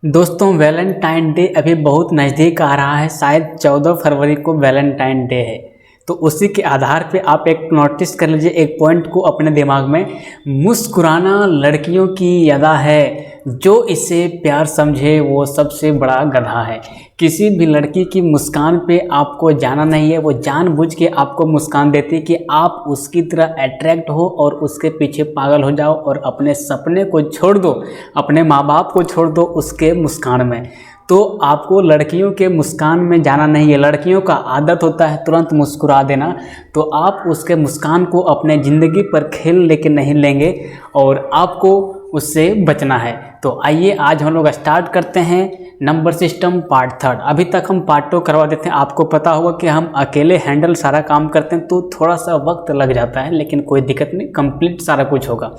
दोस्तों Valentine day अभी बहुत नज़दीक आ रहा है। शायद 14 फरवरी को वैलेंटाइन डे है। तो उसी के आधार पे आप एक नोटिस कर लीजिए, एक पॉइंट को अपने दिमाग में। मुस्कुराना लड़कियों की अदा है, जो इसे प्यार समझे वो सबसे बड़ा गधा है। किसी भी लड़की की मुस्कान पे आपको जाना नहीं है, वो जानबूझ के आपको मुस्कान देती है कि आप उसकी तरह अट्रैक्ट हो और उसके पीछे पागल हो जाओ और अपने सपने को छोड़ दो, अपने माँ बाप को छोड़ दो उसके मुस्कान में। तो आपको लड़कियों के मुस्कान में जाना नहीं है। लड़कियों का आदत होता है तुरंत मुस्कुरा देना, तो आप उसके मुस्कान को अपने ज़िंदगी पर खेल लेके नहीं लेंगे और आपको उससे बचना है। तो आइए आज हम लोग स्टार्ट करते हैं नंबर सिस्टम पार्ट 3। अभी तक हम पार्ट 2 करवा देते हैं। आपको पता होगा कि हम अकेले हैंडल सारा काम करते हैं तो थोड़ा सा वक्त लग जाता है, लेकिन कोई दिक्कत नहीं, कंप्लीट सारा कुछ होगा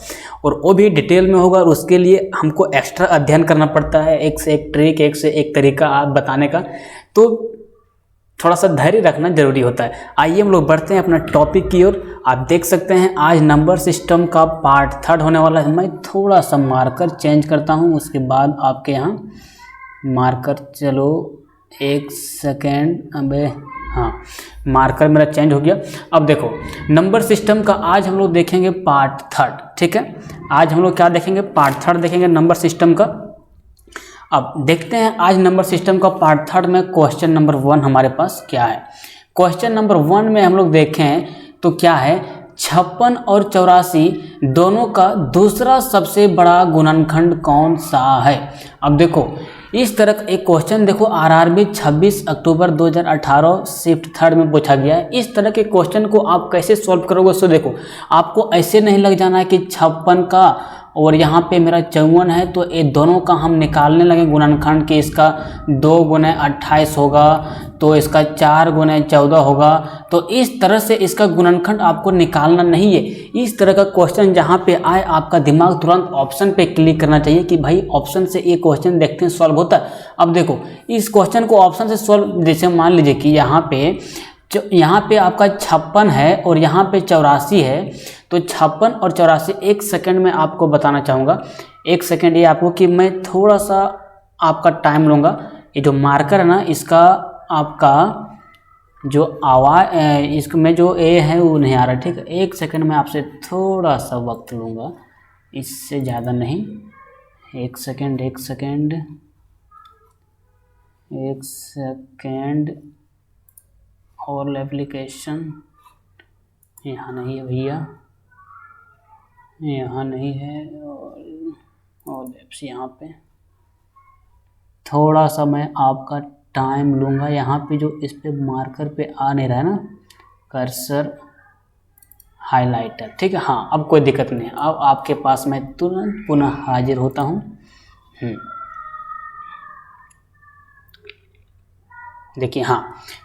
और वो भी डिटेल में होगा। और उसके लिए हमको एक्स्ट्रा अध्ययन करना पड़ता है, एक से एक ट्रिक, एक से एक तरीका आप बताने का, तो थोड़ा सा धैर्य रखना जरूरी होता है। आइए हम लोग बढ़ते हैं अपना टॉपिक की ओर। आप देख सकते हैं आज नंबर सिस्टम का पार्ट 3 होने वाला है। मैं थोड़ा सा मार्कर चेंज करता हूं, उसके बाद आपके यहाँ मार्कर, चलो एक सेकेंड, अबे हाँ मार्कर मेरा चेंज हो गया। अब देखो नंबर सिस्टम का आज हम लोग देखेंगे पार्ट 3, ठीक है। आज हम लोग क्या देखेंगे, पार्ट 3 देखेंगे नंबर सिस्टम का। अब देखते हैं आज नंबर सिस्टम का पार्ट 3 में क्वेश्चन नंबर 1 हमारे पास क्या है। क्वेश्चन नंबर 1 में हम लोग देखें तो क्या है, 56 और 84 दोनों का दूसरा सबसे बड़ा गुणनखंड कौन सा है। अब देखो इस तरह का एक क्वेश्चन देखो आरआरबी 26 अक्टूबर 2018 शिफ्ट 3 में पूछा गया है। इस तरह के क्वेश्चन को आप कैसे सॉल्व करोगे। सो देखो आपको ऐसे नहीं लग जाना है कि 56 का और यहाँ पे मेरा 54 है तो ये दोनों का हम निकालने लगे गुणनखंड कि इसका 2 गुने 28 होगा तो इसका 4 गुने 14 होगा। तो इस तरह से इसका गुणनखंड आपको निकालना नहीं है। इस तरह का क्वेश्चन जहाँ पे आए आपका दिमाग तुरंत ऑप्शन पे क्लिक करना चाहिए कि भाई ऑप्शन से ये क्वेश्चन देखते हैं सॉल्व होता है। अब देखो इस क्वेश्चन को ऑप्शन से सॉल्व, जैसे मान लीजिए कि यहाँ पे आपका 56 है और यहाँ पे 84 है, तो 56 और 84 एक सेकंड में आपको बताना चाहूँगा। एक सेकंड ये आपको कि मैं थोड़ा सा आपका टाइम लूँगा। ये जो मार्कर है ना, इसका आपका जो आवाज़ इसमें जो ए है वो नहीं आ रहा, ठीक है। एक सेकंड में आपसे थोड़ा सा वक्त लूँगा, इससे ज़्यादा नहीं। एक सेकंड और एप्लीकेशन यहाँ नहीं है भैया, यहाँ नहीं है, और एप्स यहाँ पे। थोड़ा सा मैं आपका टाइम लूँगा। यहाँ पे जो इस पे मार्कर पे आ नहीं रहा है ना कर्सर हाइलाइटर, ठीक है। हाँ अब कोई दिक्कत नहीं है, अब आपके पास मैं तुरंत पुनः हाजिर होता हूँ। देखिए हाँ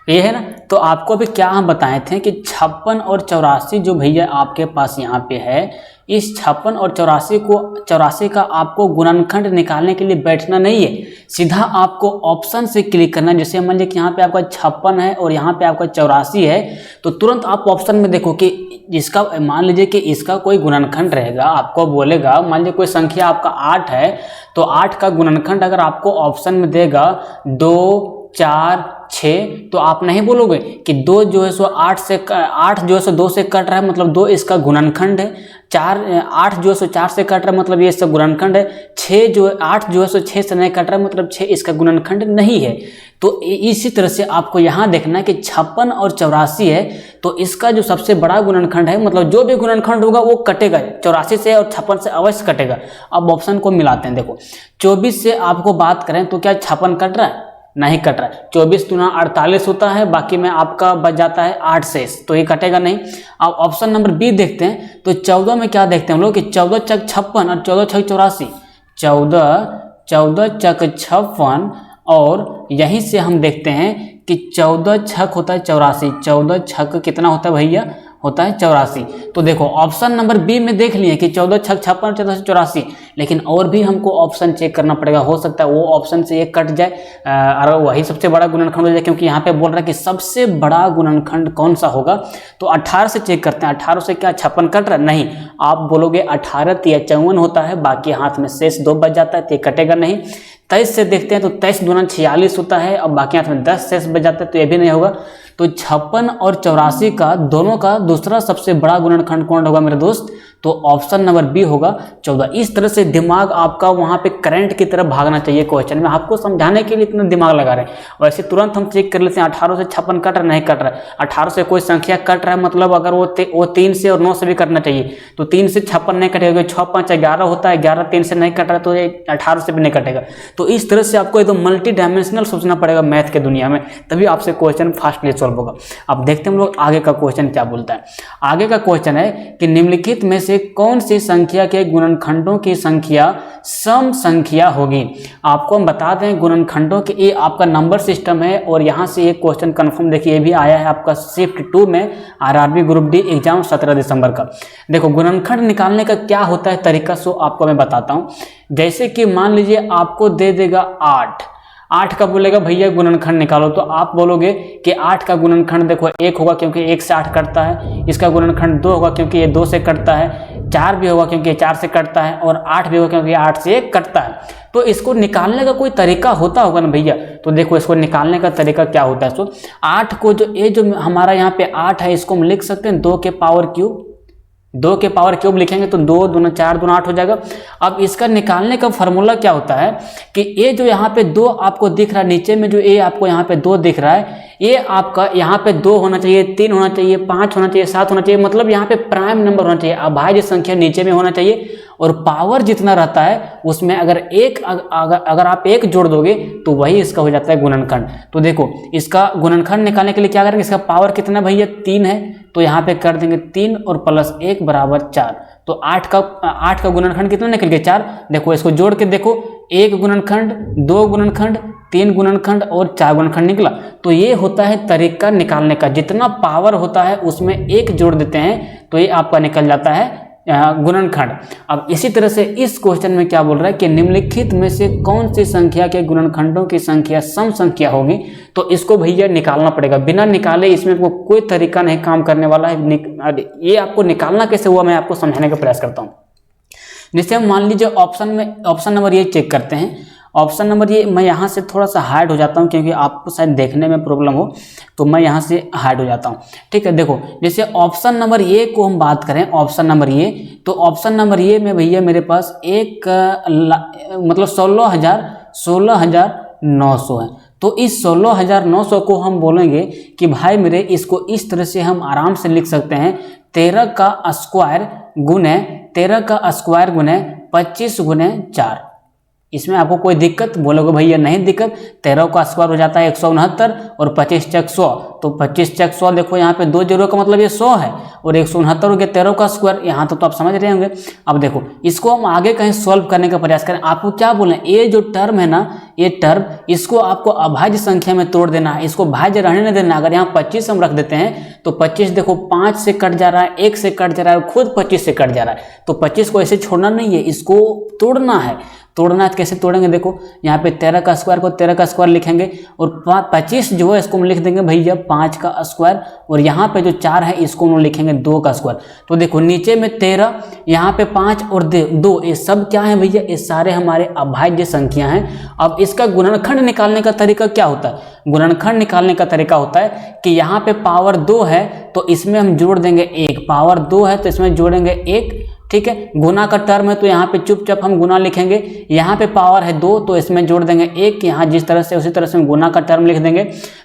ये है ना, तो आपको अभी क्या हम बताए थे कि 56 और 84 जो भैया आपके पास यहाँ पे है, इस 56 और 84 का आपको गुणनखंड निकालने के लिए बैठना नहीं है, सीधा आपको ऑप्शन से क्लिक करना है। जैसे मान लीजिए कि यहाँ पे आपका 56 है और यहाँ पे आपका 84 है, तो तुरंत आप ऑप्शन में देखो कि जिसका मान लीजिए कि इसका कोई गुणनखंड रहेगा, आपको बोलेगा मान लीजिए कोई संख्या आपका 8 है, तो 8 का गुणनखंड अगर आपको ऑप्शन में देगा 2 4 6, तो आप नहीं बोलोगे कि 2 जो है सो 8 जो है सो 2 से कट रहा है, मतलब 2 इसका गुणनखंड है। 8 जो है सो 4 से कट रहा है, मतलब ये इसका गुणनखंड है। 8 जो है सो 6 से नहीं कट रहा है, मतलब 6 इसका गुणनखंड नहीं है। तो इसी तरह से आपको यहाँ देखना है कि 56 और 84 है, तो इसका जो सबसे बड़ा गुणनखंड है, मतलब जो भी गुणनखंड होगा वो कटेगा 84 से और 56 से अवश्य कटेगा। अब ऑप्शन को मिलाते हैं। देखो 24 से आपको बात करें तो क्या 56 कट रहा है, नहीं कट रहा है। 24 दूना 48 होता है, बाकी में आपका बच जाता है 8 से, तो ये कटेगा नहीं। अब ऑप्शन नंबर बी देखते हैं, तो 14 में क्या देखते हैं हम लोग कि 14 चक 56 और 14 छक 84, 14 चक 56, और यहीं से हम देखते हैं कि 14 छक होता है 84, 14 छक कितना होता है भैया, होता है 84। तो देखो ऑप्शन नंबर बी में देख लिए कि 14 छक 56 14 84, लेकिन और भी हमको ऑप्शन चेक करना पड़ेगा। हो सकता है वो ऑप्शन से ये कट जाए और वही सबसे बड़ा गुणनखंड हो जाए, क्योंकि यहाँ पे बोल रहा है कि सबसे बड़ा गुणनखंड कौन सा होगा। तो 18 से चेक करते हैं, 18 से क्या 56 कट रहा है, नहीं। आप बोलोगे 18 या 54 होता है, बाकी हाथ में शेष 2 बच जाता है, तो ये कटेगा नहीं। 23 से देखते हैं तो 23 दूना 46 होता है, और बाकी हाथ में 10 शेष बच जाता है, तो ये भी नहीं होगा। तो 56 और 84 का दोनों का दूसरा सबसे बड़ा गुणनखंड कौन होगा मेरे दोस्त? तो ऑप्शन नंबर बी होगा 14। इस तरह से दिमाग आपका वहां पे करंट की तरफ भागना चाहिए क्वेश्चन में, आपको समझाने के लिए इतना दिमाग लगा रहे हैं। वैसे तुरंत हम चेक कर लेते हैं 18 से 56 कट रहा नहीं कट रहा है। 18 से कोई संख्या कट रहा है मतलब अगर वो 3 से और 9 से भी कटना चाहिए, तो 3 से 56 नहीं कटेगा, 6 5 11 होता है, 11 3 से नहीं कट रहा तो ये 18 से भी नहीं कटेगा। तो इस तरह से आपको एकदम मल्टी डायमेंशनल सोचना पड़ेगा मैथ के दुनिया में, तभी आपसे क्वेश्चन फास्टली सॉल्व होगा। अब देखते हैं हम लोग आगे का क्वेश्चन क्या बोलता है। आगे का क्वेश्चन है कि निम्नलिखित में से कौन सी संख्या के गुणनखंडों की संख्या सम संख्या होगी। आपको हम बता दें गुणनखंडों के, ये आपका नंबर सिस्टम है, और यहाँ से एक क्वेश्चन कंफर्म देखिए ये भी आया है आपका शिफ्ट 2 में आरआरबी ग्रुप डी एग्जाम 17 दिसंबर का। देखो गुणनखंड निकालने का क्या होता है तरीका, सो आपको मैं बताता हूँ। जैसे कि मान लीजिए आपको दे देगा 8 का बोलेगा भैया गुणनखंड निकालो, तो आप बोलोगे कि 8 का गुणनखंड देखो 1 होगा क्योंकि 1 से 8 कटता है, इसका गुणनखंड 2 होगा क्योंकि ये 2 से कटता है, 4 भी होगा क्योंकि ये 4 से कटता है, और 8 भी होगा क्योंकि 8 से कटता है। तो इसको निकालने का कोई तरीका होता होगा ना भैया, तो देखो इसको निकालने का तरीका क्या होता है। सो 8 को जो हमारा यहाँ पे 8 है, इसको हम लिख सकते हैं 2 के पावर क्यूब। 2 के पावर क्यूब लिखेंगे तो 2 दूना 4 दूना 8 हो जाएगा। अब इसका निकालने का फॉर्मूला क्या होता है कि ये जो यहाँ पे 2 आपको दिख रहा है, नीचे में जो ये आपको यहाँ पे 2 दिख रहा है, ये आपका यहाँ पे 2 होना चाहिए, 3 होना चाहिए, 5 होना चाहिए, 7 होना चाहिए, मतलब यहाँ पे प्राइम नंबर होना चाहिए, अभाज्य संख्या नीचे में होना चाहिए, और पावर जितना रहता है उसमें अगर आप 1 जोड़ दोगे तो वही इसका हो जाता है गुणनखंड। तो देखो इसका गुणनखंड निकालने के लिए क्या करेंगे, इसका पावर कितना भैया 3 है, तो यहाँ पे कर देंगे 3 और प्लस 1 बराबर 4। तो 8 का गुणनखंड कितना निकल गया 4। देखो इसको जोड़ के देखो, 1 गुणनखंड, 2 गुणनखंड, 3 गुणनखंड और 4 गुणनखंड निकला। तो ये होता है तरीका निकालने का, जितना पावर होता है उसमें 1 जोड़ देते हैं तो ये आपका निकल जाता है गुणनखंड। अब इसी तरह से इस क्वेश्चन में क्या बोल रहा है कि निम्नलिखित में से कौन सी संख्या के गुणनखंडों की संख्या सम संख्या होगी। तो इसको भैया निकालना पड़ेगा, बिना निकाले इसमें आपको कोई तरीका नहीं काम करने वाला है। ये आपको निकालना कैसे हुआ मैं आपको समझाने का प्रयास करता हूँ। जैसे हम मान लीजिए ऑप्शन नंबर ये चेक करते हैं। ऑप्शन नंबर ये मैं यहाँ से थोड़ा सा हाइड हो जाता हूँ क्योंकि आपको शायद देखने में प्रॉब्लम हो, तो मैं यहाँ से हाइड हो जाता हूँ। ठीक है, देखो जैसे ऑप्शन नंबर ए को हम बात करें, ऑप्शन नंबर ए, तो ऑप्शन नंबर ए में भैया मेरे पास मतलब 16,900 है। तो इस 16,900 को हम बोलेंगे कि भाई मेरे इसको इस तरह से हम आराम से लिख सकते हैं 13 का स्क्वायर गुने 25 गुने 4। इसमें आपको कोई दिक्कत बोलोगे भैया नहीं दिक्कत, 13 का स्क्वायर हो जाता है 169 और 25 चक 100, तो 25 चक 100 देखो यहाँ पे 2 जीरो का मतलब ये 100 है, और 169 हो गया 13 का स्क्वायर। यहाँ तो आप समझ रहे होंगे। अब देखो इसको हम आगे कहीं सॉल्व करने का प्रयास करें। आपको क्या बोलें, ये जो टर्म है ना, ये टर्म इसको आपको अभाज्य संख्या में तोड़ देना है, इसको भाज्य रहने नहीं देना। अगर यहाँ 25 हम रख देते हैं तो 25 देखो 5 से कट जा रहा है, 1 से कट जा रहा है, खुद 25 से कट जा रहा है, तो 25 को ऐसे छोड़ना नहीं है, इसको तोड़ना है। तोड़ना है तो कैसे तोड़ेंगे, देखो यहाँ पे 13 का स्क्वायर को 13 का स्क्वायर लिखेंगे, और 25 जो है इसको हम लिख देंगे भैया 5 का स्क्वायर, और यहाँ पे जो 4 है इसको हम लिखेंगे 2 का स्क्वायर। तो देखो नीचे में 13, यहाँ पे 5 और 2, ये सब क्या है भैया, ये सारे हमारे अभाज्य संख्या हैं। अब इसका गुणनखंड निकालने का तरीका क्या होता है, गुणनखंड निकालने का तरीका होता है कि यहाँ पे पावर 2 है तो इसमें हम जोड़ देंगे 1, पावर 2 है तो इसमें जोड़ेंगे 1। ठीक है, गुना का टर्म है तो यहाँ पे चुपचाप हम गुना लिखेंगे, यहाँ पे पावर है 2 तो इसमें जोड़ देंगे 1, यहाँ जिस तरह से उसी तरह से हम गुना का टर्म लिख देंगे।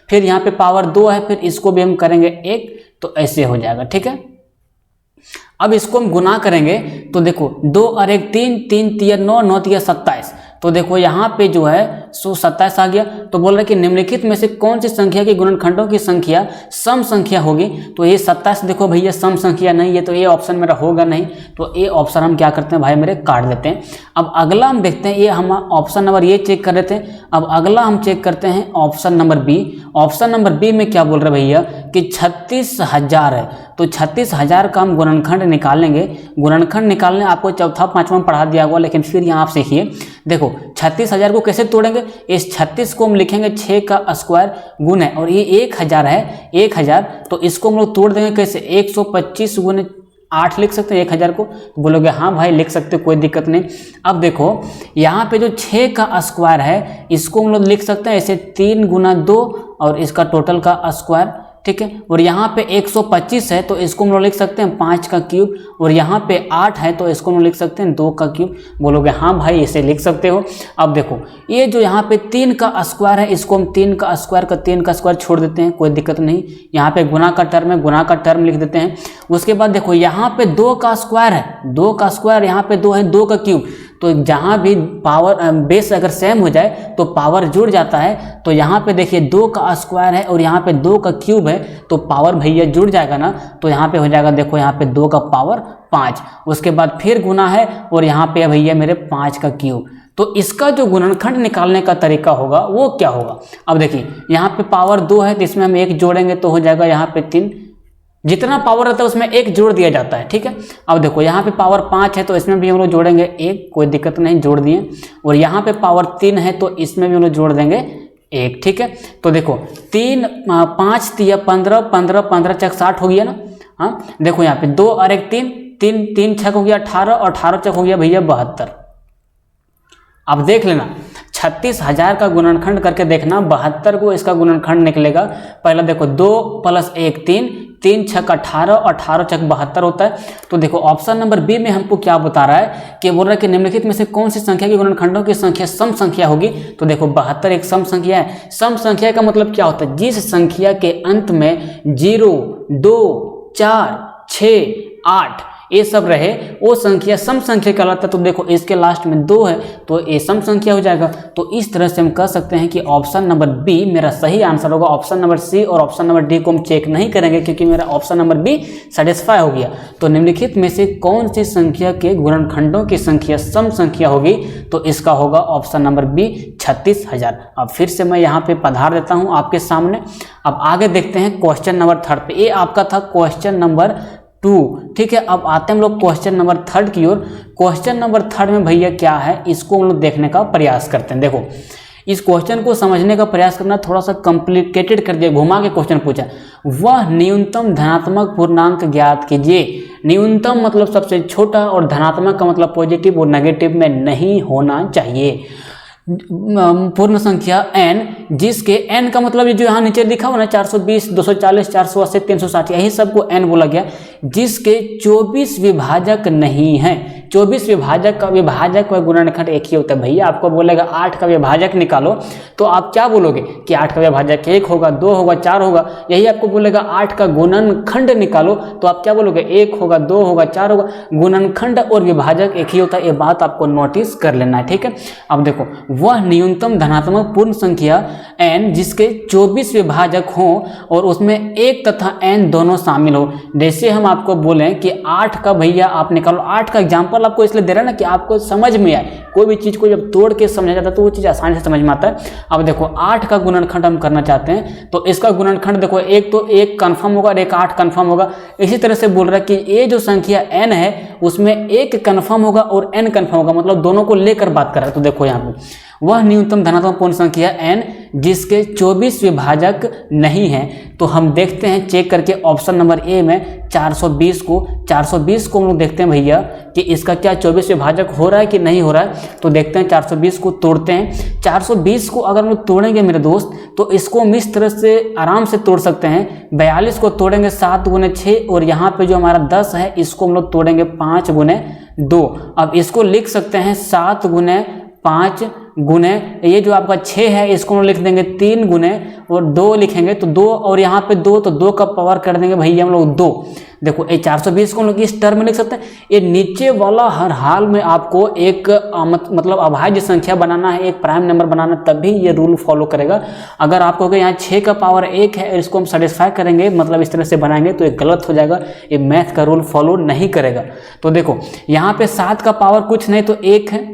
फिर यहाँ पे पावर 2 है, फिर इसको भी हम करेंगे 1, तो ऐसे हो जाएगा। ठीक है, अब इसको हम गुना करेंगे तो देखो 2 और 1 3, 3 तिया 9, 9 तिया 27, तो देखो यहाँ पे जो है 27 आ गया। तो बोल रहे कि निम्नलिखित में से कौन सी संख्या के गुणनखंडों की संख्या सम संख्या होगी। तो ये 27 देखो भैया सम संख्या नहीं है, तो ये ऑप्शन मेरा होगा नहीं, तो ये ऑप्शन हम क्या करते हैं भाई मेरे काट देते हैं। अब अगला हम देखते हैं, ये हम ऑप्शन नंबर ये चेक कर रहे थे, अब अगला हम चेक करते हैं option number B. Option number B में क्या बोल रहे भैया कि 36,000 है, तो 36,000 का हम गुणनखंड निकालेंगे। गुणनखंड निकालने आपको चौथा पांचवा में पढ़ा दिया हुआ, लेकिन फिर यहाँ आप सीखिए। देखो 36,000 को कैसे तोड़ेंगे, इस 36 को हम लिखेंगे 6 का स्क्वायर गुने, और ये 1,000 है 1,000, तो इसको हम लोग तोड़ देंगे कैसे, 125 गुने 8 लिख सकते हैं 1000 को? तो बोलोगे हाँ भाई लिख सकते कोई दिक्कत नहीं। अब देखो यहाँ पे जो 6 का स्क्वायर है इसको हम लोग लिख सकते हैं ऐसे 3 गुना 2 और इसका टोटल का स्क्वायर, ठीक है। और यहाँ पे 125 है तो इसको हम लोग लिख सकते हैं 5 का क्यूब, और यहाँ पे 8 है तो इसको हम लोग लिख सकते हैं 2 का क्यूब। बोलोगे हाँ भाई इसे लिख सकते हो। अब देखो ये जो यहाँ पे 3 का स्क्वायर है इसको हम 3 का स्क्वायर छोड़ देते हैं, कोई दिक्कत नहीं। यहाँ पे गुना का टर्म है, गुना का टर्म लिख देते हैं। उसके बाद देखो यहाँ पे 2 का स्क्वायर है, 2 का स्क्वायर, यहाँ पे 2 है, 2 का क्यूब। तो जहाँ भी पावर बेस अगर सेम हो जाए तो पावर जुड़ जाता है। तो यहाँ पे देखिए 2 का स्क्वायर है और यहाँ पे 2 का क्यूब है तो पावर भैया जुड़ जाएगा ना। तो यहाँ पे हो जाएगा देखो यहाँ पे 2 का पावर 5, उसके बाद फिर गुना है और यहाँ पे भैया मेरे 5 का क्यूब। तो इसका जो गुणनखंड निकालने का तरीका होगा वो क्या होगा? अब देखिए यहाँ पे पावर 2 है तो इसमें हम 1 जोड़ेंगे तो हो जाएगा यहाँ पे 3, जितना पावर रहता है उसमें 1 जोड़ दिया जाता है, ठीक है। अब देखो यहाँ पे पावर 5 है तो इसमें भी हम लोग जोड़ेंगे 1, कोई दिक्कत नहीं, जोड़ दिए। और यहाँ पे पावर 3 है तो इसमें भी हम लोग जोड़ देंगे 1, ठीक है। तो देखो 3 5 3 15 15 15 चक 60 हो गया ना। हाँ देखो यहाँ पे 2 और 1 3 3 3 छक हो गया 18 और 18 चक हो गया भैया 72। अब देख लेना 36,000 का गुणनखंड करके देखना 72 को इसका गुणनखंड निकलेगा। पहला देखो 2 + 1 3, 3 छक 18 और 18 छक 72 होता है। तो देखो ऑप्शन नंबर बी में हमको क्या बता रहा है कि बोल रहा है कि निम्नलिखित में से कौन सी संख्या के गुणनखंडों की संख्या सम संख्या होगी। तो देखो 72 एक सम संख्या है। सम संख्या का मतलब क्या होता है? जिस संख्या के अंत में 0 2 4 6 8 ये सब रहे वो संख्या सम संख्या कहलाता है। तो देखो इसके लास्ट में 2 है तो ये सम संख्या हो जाएगा। तो इस तरह से हम कह सकते हैं कि ऑप्शन नंबर बी मेरा सही आंसर होगा। ऑप्शन नंबर सी और ऑप्शन नंबर डी को हम चेक नहीं करेंगे क्योंकि मेरा ऑप्शन नंबर बी सेटिस्फाई हो गया। तो निम्नलिखित में से कौन सी संख्या के गुणनखंडों की संख्या सम संख्या होगी? तो इसका होगा ऑप्शन नंबर बी 36,000। अब फिर से मैं यहाँ पे पधार देता हूँ आपके सामने। अब आगे देखते हैं क्वेश्चन नंबर 3 पे। ये आपका था क्वेश्चन नंबर 2, ठीक है। अब आते हैं हम लोग क्वेश्चन नंबर 3 की ओर। क्वेश्चन नंबर 3 में भैया क्या है इसको हम लोग देखने का प्रयास करते हैं। देखो इस क्वेश्चन को समझने का प्रयास करना थोड़ा सा कॉम्प्लिकेटेड कर दिया, घुमा के क्वेश्चन पूछा। वह न्यूनतम धनात्मक पूर्णांक ज्ञात कीजिए। न्यूनतम मतलब सबसे छोटा और धनात्मक का मतलब पॉजिटिव और नेगेटिव में नहीं होना चाहिए। पूर्ण संख्या n जिसके n का मतलब ये जो यहाँ नीचे लिखा हुआ ना 420 240 480 360 यही सबको n बोला गया। जिसके 24 विभाजक नहीं है। 24 विभाजक का विभाजक व गुणनखंड एक ही होता है। भैया आपको बोलेगा 8 का विभाजक निकालो तो आप क्या बोलोगे कि 8 का विभाजक 1 होगा 2 होगा 4 होगा। यही आपको बोलेगा 8 का गुणनखंड निकालो तो आप क्या बोलोगे 1 होगा 2 होगा 4 होगा। गुणनखंड और विभाजक एक ही होता है, ये बात आपको नोटिस कर लेना है, ठीक है। अब देखो वह न्यूनतम धनात्मक पूर्ण संख्या n जिसके 24 विभाजक हों और उसमें 1 तथा n दोनों शामिल हो। जैसे हम आपको बोलें कि 8 का भैया आप निकालो, 8 का एग्जाम्पल आपको इसलिए दे रहा है ना कि आपको समझ में आए। कोई भी चीज़ को जब तोड़ के समझा जाता है तो वो चीज़ आसानी से समझ में आता है। अब देखो 8 का गुणनखंड हम करना चाहते हैं तो इसका गुणनखंड देखो एक तो 1 कन्फर्म होगा और एक 8 कन्फर्म होगा। इसी तरह से बोल रहा है कि ये जो संख्या n है उसमें 1 कन्फर्म होगा और n कन्फर्म होगा, मतलब दोनों को लेकर बात कर रहा है। तो देखो यहाँ पे वह न्यूनतम धनात्मक पूर्ण संख्या n जिसके 24 विभाजक नहीं है। तो हम देखते हैं चेक करके ऑप्शन नंबर ए में 420 को हम लोग देखते हैं भैया कि इसका क्या 24 विभाजक हो रहा है कि नहीं हो रहा है। तो देखते हैं 420 को तोड़ते हैं। 420 को अगर हम लोग तोड़ेंगे मेरे दोस्त तो इसको हम इस तरह से आराम से तोड़ सकते हैं। 42 को तोड़ेंगे 7 गुने 6 और यहाँ पे जो हमारा 10 है इसको हम लोग तोड़ेंगे 5 गुने 2। अब इसको लिख सकते हैं 7 गुने 5 गुने ये जो आपका 6 है इसको हम लिख देंगे 3 गुने और 2 लिखेंगे तो 2 और यहाँ पे 2 तो 2 का पावर कर देंगे भैया हम लोग 2। देखो ये 420 को हम लोग इस टर्म में लिख सकते हैं। ये नीचे वाला हर हाल में आपको एक मतलब अभाज्य संख्या बनाना है, एक प्राइम नंबर बनाना, तभी ये रूल फॉलो करेगा। अगर आपको कहोगे यहाँ 6 का पावर 1 है इसको हम सेटिस्फाई करेंगे मतलब इस तरह से बनाएंगे तो ये गलत हो जाएगा, ये मैथ का रूल फॉलो नहीं करेगा। तो देखो यहाँ पे 7 का पावर कुछ नहीं तो 1 है।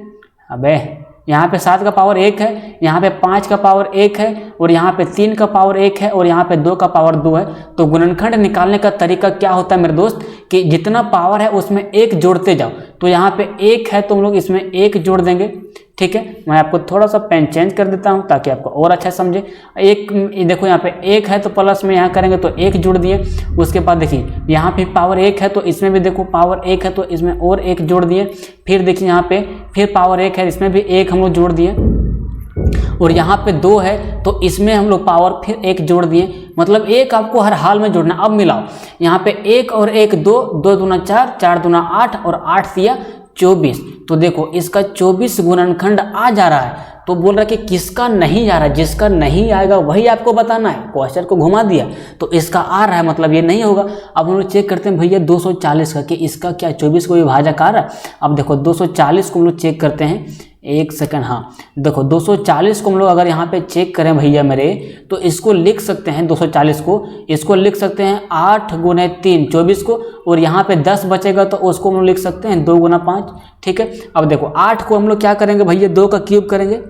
अबे यहाँ पे 7 का पावर 1 है, यहाँ पे 5 का पावर 1 है और यहाँ पे 3 का पावर 1 है और यहाँ पे 2 का पावर 2 है। तो गुणनखंड निकालने का तरीका क्या होता है मेरे दोस्त कि जितना पावर है उसमें 1 जोड़ते जाओ। तो यहाँ पे 1 है तो हम लोग इसमें 1 जोड़ देंगे। ठीक है, मैं आपको थोड़ा सा पेन चेंज कर देता हूँ ताकि आपको और अच्छा समझे। एक देखो यहाँ पे 1 है तो प्लस में यहाँ करेंगे तो 1 जोड़ दिए। उसके बाद देखिए यहाँ पे पावर 1 है तो इसमें भी देखो पावर 1 है तो इसमें और 1 जोड़ दिए। फिर देखिए यहाँ पे फिर पावर 1 है, इसमें भी 1 हम लोग जोड़ दिए। और यहाँ पे 2 है तो इसमें हम लोग पावर फिर 1 जोड़ दिए। मतलब 1 आपको हर हाल में जोड़ना। अब मिलाओ, यहाँ पे 1 और 1 2, 2 दूना 4, 4 दूना 8 और 8 दिया 24। तो देखो इसका 24 गुणनखंड आ जा रहा है। तो बोल रहा है कि किसका नहीं जा रहा है, जिसका नहीं आएगा वही आपको बताना है। क्वेश्चन को घुमा दिया तो इसका आ रहा है, मतलब ये नहीं होगा। अब हम लोग चेक करते हैं भैया 240 का कि इसका क्या 24 को विभाजक आ रहा है। अब देखो 240 को हम लोग चेक करते हैं, 1 सेकंड। हाँ देखो 240 को हम लोग अगर यहाँ पे चेक करें भैया मेरे, तो इसको लिख सकते हैं 240 को, इसको लिख सकते हैं 8 गुने 3 24 को, और यहाँ पे 10 बचेगा तो उसको हम लोग लिख सकते हैं 2 गुना 5। ठीक है, अब देखो 8 को हम लोग क्या करेंगे भैया, 2 का क्यूब करेंगे।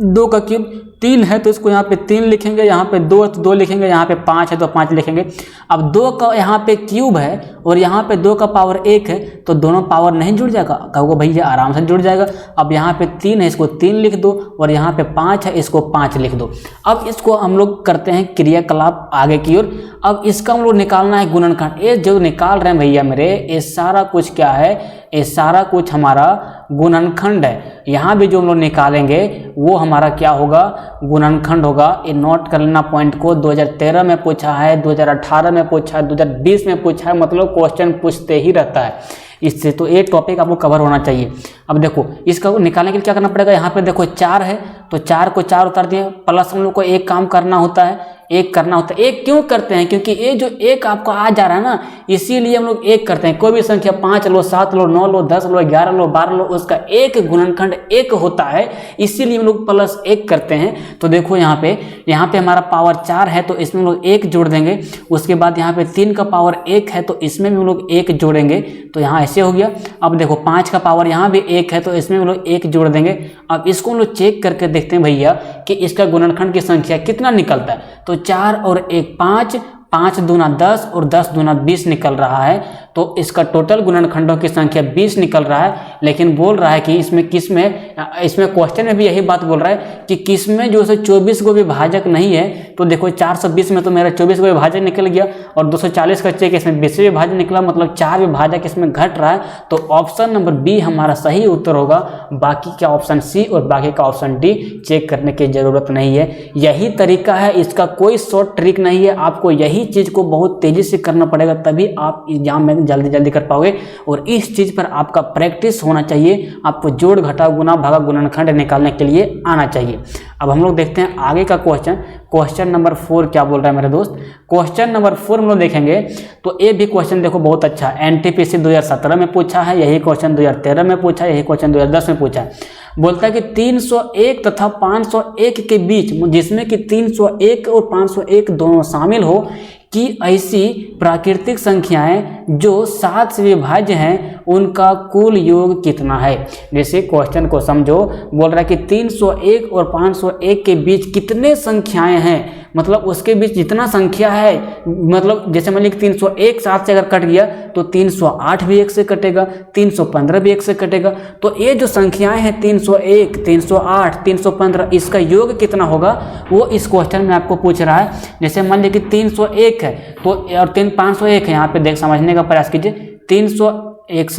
2 का क्यूब 3 है तो इसको यहाँ पे 3 लिखेंगे, यहाँ पे 2 है तो 2 लिखेंगे, यहाँ पे 5 है तो 5 लिखेंगे। अब 2 का यहाँ पे क्यूब है और यहाँ पे 2 का पावर 1 है तो दोनों पावर नहीं जुड़ जाएगा, कहोगे भैया आराम से जुड़ जाएगा। अब यहाँ पे 3 है इसको 3 लिख दो, और यहाँ पे 5 है इसको 5 लिख दो। अब इसको हम लोग करते हैं क्रियाकलाप आगे की ओर। अब इसका हम लोग निकालना है गुणनखंड। ये जो निकाल रहे हैं भैया मेरे, ये सारा कुछ क्या है, ये सारा कुछ हमारा गुणनखंड है। यहाँ भी जो हम लोग निकालेंगे वो हमारा क्या होगा, गुणनखंड होगा। ये नोट कर लेना पॉइंट को। 2013 में पूछा है, 2018 में पूछा है, 2020 में पूछा है, मतलब क्वेश्चन पूछते ही रहता है इससे। तो ये टॉपिक आपको कवर होना चाहिए। अब देखो इसका निकालने के लिए क्या करना पड़ेगा, यहाँ पे देखो 4 है तो 4 को 4 उतार दिए, प्लस हम लोग को एक काम करना होता है, एक करना होता है। एक क्यों करते हैं, क्योंकि ये जो एक आपको आ जा रहा है ना, इसीलिए हम लोग एक करते हैं। कोई भी संख्या 5 लो, 7 लो, 9 लो, 10 लो, 11 लो, 12 लो, उसका एक गुणनखंड 1 होता है, इसीलिए हम लोग प्लस 1 करते हैं। तो देखो यहाँ पे हमारा पावर 4 है तो इसमें हम लोग 1 जोड़ देंगे। उसके बाद यहाँ पे 3 का पावर 1 है तो इसमें भी हम लोग 1 जोड़ेंगे। तो यहाँ ऐसे हो गया। अब देखो 5 का पावर यहाँ भी 1 है तो इसमें हम लोग 1 जोड़ देंगे। अब इसको हम लोग चेक करके देखते हैं भैया कि इसका गुणनखंड की संख्या कितना निकलता है। तो 4 और 1 5, 5 दूना 10 और 10 दूना 20 निकल रहा है। तो इसका टोटल गुणनखंडों की संख्या 20 निकल रहा है। लेकिन बोल रहा है कि इसमें क्वेश्चन में भी यही बात बोल रहा है कि किस में जो है 24 को विभाजक नहीं है। तो देखो 420 में तो मेरा 24 को विभाजक निकल गया, और 240 का चेक इसमें 20 विभाजक निकला, मतलब 4 विभाजक इसमें घट रहा है। तो ऑप्शन नंबर बी हमारा सही उत्तर होगा। बाकी का ऑप्शन सी और बाकी का ऑप्शन डी चेक करने की जरूरत नहीं है। यही तरीका है, इसका कोई शॉर्ट ट्रिक नहीं है। आपको यही चीज को बहुत तेजी से करना पड़ेगा, तभी आप एग्जाम में जल्दी कर पाओगे। और इस चीज पर आपका प्रैक्टिस होना चाहिए। आपको जोड़ घटा गुना भागा गुणनखंड निकालने के लिए आना चाहिए। अब हम लोग देखते हैं आगे का क्वेश्चन नंबर 4 क्या बोल रहा है मेरे दोस्त। क्वेश्चन नंबर 4 हम लोग देखेंगे तो ये भी क्वेश्चन देखो बहुत अच्छा है। एनटीपीसी 2017 में पूछा है, यही क्वेश्चन 2013 में पूछा है, यही क्वेश्चन 2010 में पूछा है। बोलता है कि 301 तथा 501 के बीच, जिसमें कि 301 और 501 दोनों शामिल हो, कि ऐसी प्राकृतिक संख्याएं जो 7 से विभाज्य हैं उनका कुल योग कितना है। जैसे क्वेश्चन को समझो, बोल रहा है कि 301 और 501 के बीच कितने संख्याएं हैं, मतलब उसके बीच जितना संख्या है, मतलब जैसे मान लीजिए 301 7 से अगर कट गया तो 308 भी 1 से कटेगा, 315 भी 1 से कटेगा। तो ये जो संख्याएं हैं 301, 308, 315, इसका योग कितना होगा वो इस क्वेश्चन में आपको पूछ रहा है। जैसे मान लीजिए कि 301 है तो और 501 है, यहाँ पे देख समझने का प्रयास कीजिए। 1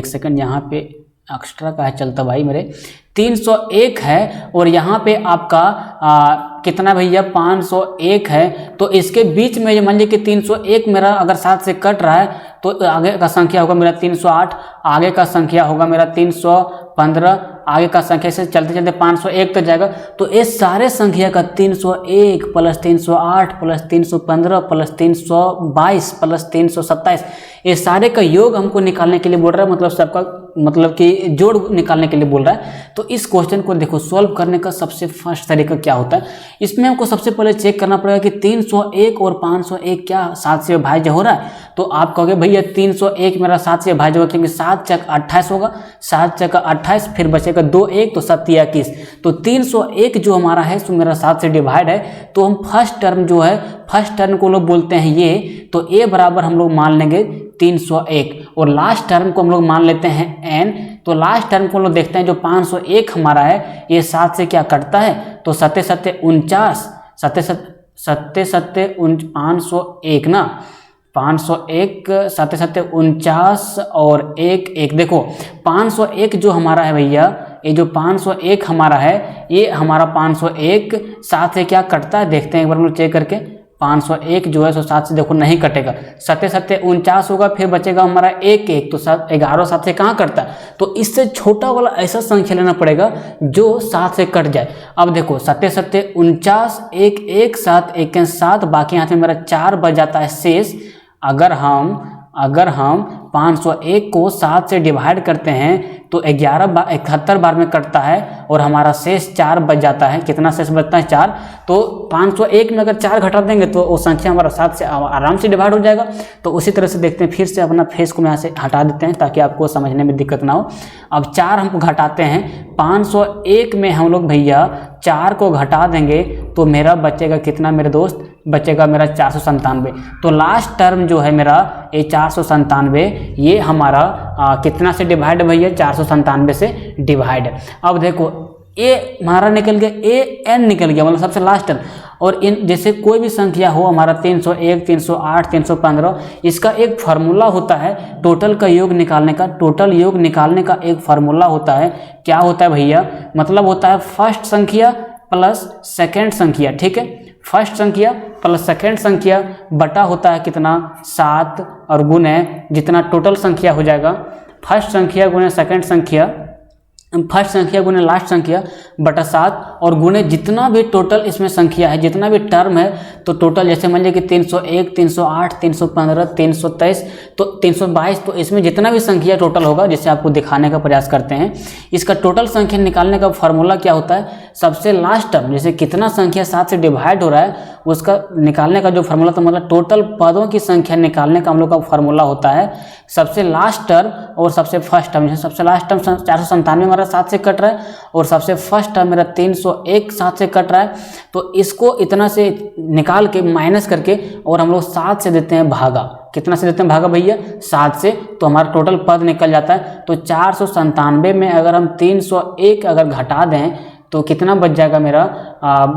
सेकंड यहाँ पे एक्स्ट्रा का है चलता भाई मेरे। 301 है और यहाँ पे आपका कितना भैया 501 है। तो इसके बीच में जो मान लीजिए कि 301 मेरा अगर 7 से कट रहा है तो आगे का संख्या होगा मेरा 308, आगे का संख्या होगा मेरा 315, आगे का संख्या से चलते चलते 501 तक जाएगा। तो इस सारे संख्या का 301 प्लस 308 प्लस 315 प्लस 322 प्लस 327, ये सारे का योग हमको निकालने के लिए बोल रहा है, मतलब सबका मतलब कि जोड़ निकालने के लिए बोल रहा है। तो इस क्वेश्चन को देखो सॉल्व करने का सबसे फर्स्ट तरीका क्या होता है, इसमें हमको सबसे पहले चेक करना पड़ेगा कि 301 और 501 क्या 7 से विभाज्य हो रहा है। तो आप कहोगे भैया 301 मेरा 7 से विभाज्य होगा, क्योंकि 7 चक 28 होगा, 7 चक 28 फिर बचेगा 2 1 तो 7 या 21। तो 301 जो हमारा है सो मेरा 7 से डिवाइड है। तो हम फर्स्ट टर्म जो है, फर्स्ट टर्म को लोग बोलते हैं ये, तो ए बराबर हम लोग मान लेंगे 301 और लास्ट टर्म को हम लोग मान लेते हैं n। तो लास्ट टर्म को हम लोग देखते हैं जो 501 हमारा है ये 7 से क्या कटता है, तो 7 7 49, 7 7 7 501 ना, 501 7 7 49 और 1 1। देखो 501 जो हमारा है भैया, ये जो 501 हमारा है, ये हमारा 501 7 से क्या कटता है देखते हैं एक बार हम लोग चेक करके। 501 जो है सो 7 से देखो नहीं कटेगा, 7 7 49 होगा, फिर बचेगा हमारा 1 1, तो 11 7 से कहाँ कटता है, तो इससे छोटा वाला ऐसा संख्या लेना पड़ेगा जो 7 से कट जाए। अब देखो 7 7 49 1 1 7 1 7, बाकी यहाँ पे मेरा 4 बच जाता है शेष। अगर हम 501 को 7 से डिवाइड करते हैं तो 71 बार में कटता है और हमारा शेष 4 बच जाता है। कितना शेष बचता है, 4। तो 501 में अगर 4 घटा देंगे तो वो संख्या हमारा 7 से आराम से डिवाइड हो जाएगा। तो उसी तरह से देखते हैं, फिर से अपना फेस को यहाँ से हटा देते हैं ताकि आपको समझने में दिक्कत ना हो। अब 4 हमको घटाते हैं, 501 में हम लोग भैया 4 को घटा देंगे तो मेरा बचेगा कितना मेरे दोस्त, बचेगा मेरा 497। तो लास्ट टर्म जो है मेरा ये 497, ये हमारा कितना से डिवाइड भैया, 497 से डिवाइड। अब देखो ए हमारा निकल गया, ए एन निकल गया, मतलब सबसे लास्ट टर्म। और इन जैसे कोई भी संख्या हो हमारा 301 308 315, इसका एक फार्मूला होता है टोटल का योग निकालने का। टोटल योग निकालने का एक फार्मूला होता है, क्या होता है भैया, मतलब होता है फर्स्ट संख्या प्लस सेकेंड संख्या, ठीक है। फर्स्ट संख्या प्लस सेकेंड संख्या बटा होता है कितना, 7, और गुणे जितना टोटल संख्या हो जाएगा, फर्स्ट संख्या गुणे सेकेंड संख्या, फर्स्ट संख्या गुणे लास्ट संख्या बटा 7, और गुणे जितना भी टोटल इसमें संख्या है, जितना भी टर्म है, तो टोटल जैसे मान लीजिए कि 301 308 315 323 तो 322, तो इसमें जितना भी संख्या टोटल होगा, जिसे आपको दिखाने का प्रयास करते हैं, इसका टोटल संख्या निकालने का फॉर्मूला क्या होता है, सबसे लास्ट टर्म जैसे कितना संख्या 7 से डिवाइड हो रहा है उसका निकालने का जो फार्मूला, तो मतलब टोटल पदों की संख्या निकालने का हम लोग का फार्मूला होता है सबसे लास्ट टर्म और सबसे फर्स्ट टर्म। जैसे सबसे लास्ट टर्म 497 मेरा 7 से कट रहा है और सबसे फर्स्ट टर्म मेरा 301 7 से कट रहा है, तो इसको इतना से निकाल के माइनस करके और हम लोग 7 से देते हैं भागा। कितना से देते हैं भागा भैया, 7 से, तो हमारा टोटल पद निकल जाता है। तो 497 में अगर हम 301 अगर घटा दें तो कितना बच जाएगा मेरा,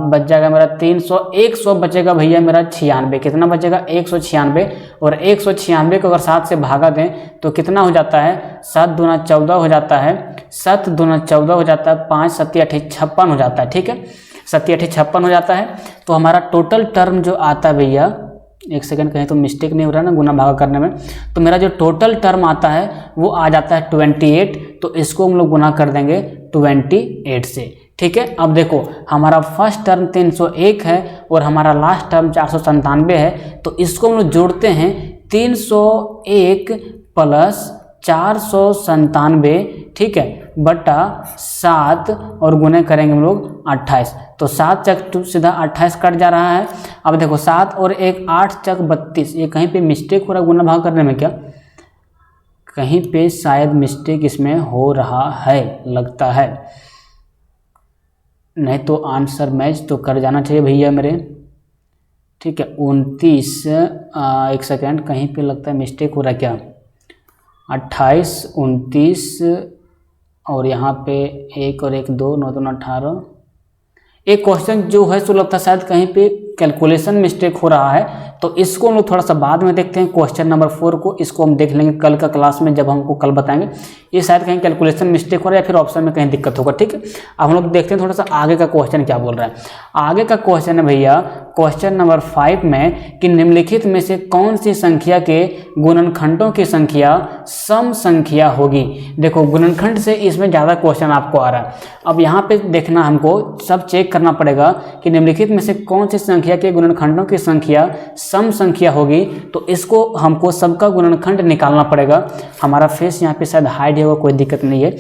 बच जाएगा मेरा 100 बचेगा भैया मेरा 96। कितना बचेगा, 196, और 196 को अगर 7 से भागा दें तो कितना हो जाता है, 7 दूना 14 हो जाता है, 7 दूना 14 हो जाता है, 5 7 8 56 हो जाता है, ठीक है, 7 8 56 हो जाता है। तो हमारा टोटल टर्म जो आता है भैया, एक सेकंड कहीं तो मिस्टेक नहीं हो रहा है ना गुना भागा करने में, तो मेरा जो टोटल टर्म आता है वो आ जाता है 28। तो इसको हम लोग गुना कर देंगे 28 से, ठीक है। अब देखो हमारा फर्स्ट टर्म 301 है और हमारा लास्ट टर्म 497 है, तो इसको हम लोग जोड़ते हैं 301 प्लस 497, ठीक है, बटा 7 और गुने करेंगे हम लोग 28। तो 7 चक सीधा 28 कट जा रहा है। अब देखो 7 और 1 8 चक 32, ये कहीं पे मिस्टेक हो रहा है गुना भाग करने में, क्या कहीं पे शायद मिस्टेक इसमें हो रहा है लगता है, नहीं तो आंसर मैच तो कर जाना चाहिए भैया मेरे, ठीक है। 29 एक सेकेंड कहीं पे लगता है मिस्टेक हो रहा है क्या, 28 29 और यहाँ पे 1 और 1 2 9 2 18। एक क्वेश्चन जो है सो लगता है शायद कहीं पे कैलकुलेशन मिस्टेक हो रहा है, तो इसको हम लोग थोड़ा सा बाद में देखते हैं। क्वेश्चन नंबर 4 को, इसको हम देख लेंगे कल का क्लास में जब हमको कल बताएंगे। ये शायद कहीं कैलकुलेशन मिस्टेक हो रहा है या फिर ऑप्शन में कहीं दिक्कत होगा, ठीक है। अब हम लोग देखते हैं थोड़ा सा आगे का क्वेश्चन क्या बोल रहा है। आगे का क्वेश्चन है भैया क्वेश्चन नंबर 5 में कि निम्नलिखित में से कौन सी संख्या के गुणनखंडों की संख्या सम संख्या होगी। देखो गुणनखंड से इसमें ज़्यादा क्वेश्चन आपको आ रहा है। अब यहाँ पे देखना हमको सब चेक करना पड़ेगा कि निम्नलिखित में से कौन सी संख्या के गुणनखंडों की संख्या सम संख्या होगी। तो इसको हमको सबका गुणनखंड निकालना पड़ेगा। हमारा फेस यहाँ पे शायद हाइड होगा, कोई दिक्कत नहीं है।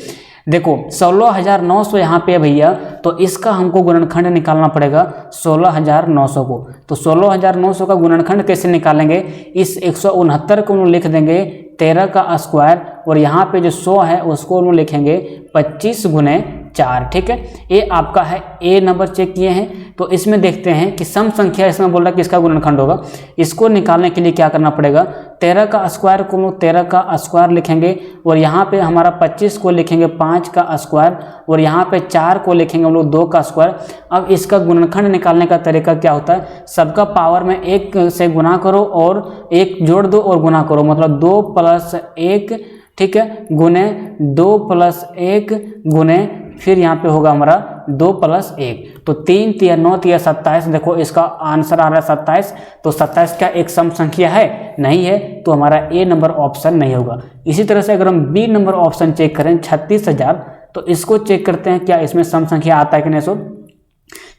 देखो 16,900 यहाँ पे है भैया, तो इसका हमको गुणनखंड निकालना पड़ेगा 16,900 को। तो 16,900 का गुणनखंड कैसे निकालेंगे, इस 169 को हम लिख देंगे 13 का स्क्वायर, और यहाँ पे जो 100 है उसको हम लिखेंगे 25 गुने 4, ठीक है। ये आपका है ए नंबर चेक किए हैं। तो इसमें देखते हैं कि सम संख्या इसमें बोल रहा है कि इसका गुणनखंड होगा। इसको निकालने के लिए क्या करना पड़ेगा, 13 का स्क्वायर को हम लोग 13 का स्क्वायर लिखेंगे और यहाँ पे हमारा 25 को लिखेंगे 5 का स्क्वायर और यहाँ पे 4 को लिखेंगे हम लोग 2 का स्क्वायर। अब इसका गुणनखंड निकालने का तरीका क्या होता है, सबका पावर में 1 से गुना करो और 1 जोड़ दो और गुना करो, मतलब 2 + 1, ठीक है, गुने 2 + 1 गुने फिर यहाँ पे होगा हमारा 2 + 1, तो 3 × 9 × 27। देखो इसका आंसर आ रहा है 27। तो 27 क्या एक सम संख्या है? नहीं है, तो हमारा ए नंबर ऑप्शन नहीं होगा। इसी तरह से अगर हम बी नंबर ऑप्शन चेक करें 36,000, तो इसको चेक करते हैं क्या इसमें सम संख्या आता है कि नहीं। सो